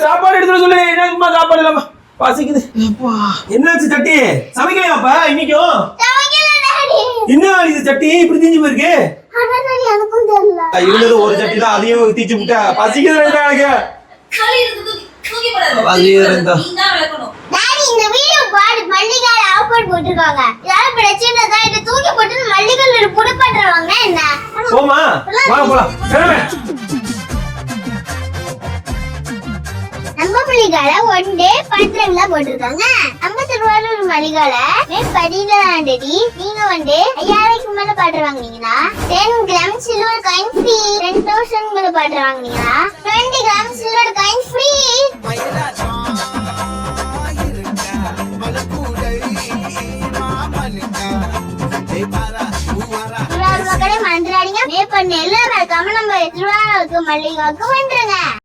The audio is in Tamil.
சாப்பாடு எடுத்து சொல்லு. என்ன சாப்பாடு இல்லாம பசிக்குது. என்னாச்சு சட்டி? சமைக்கலையாப்பா இன்னைக்கும்? என்ன இது சட்டி இப்படி தீஞ்சு போயிருக்கு? இருந்தது ஒரு சட்டி தான், அதையும் தீச்சு விட்டா. பசிக்குது எனக்கு. இந்த வீடியோ பாடு மல்லிகால ஆஃபர் போட்டுருக்காங்க. யார பிரச்சனை தான் இத தூக்கி போட்டு மல்லிகால ஒரு புடி பண்றவங்க என்ன? போமா வாங்க போலாம். சரமே நம்ம மல்லிகால ஒன் டே பண்றவங்க போட்டுருக்காங்க. 50 ரூபாய்ல ஒரு மல்லிகால மே படியில ஆண்டடி நீங்க ஒன் டே 5000க்கு மேல பாட்டு வாங்குனீங்கன்னா 10 கிராம் சில்வர் காயின் ஃப்ரீ. 10000 மேல பாட்டு வாங்குனீங்கன்னா 20 கிராம் சில்வர் காயின் ஃப்ரீ. மந்திராடிங்க மே பண்ண எல்லாரும் மல்லிகாவுக்கு மல்லிகாவுக்கு பண்ற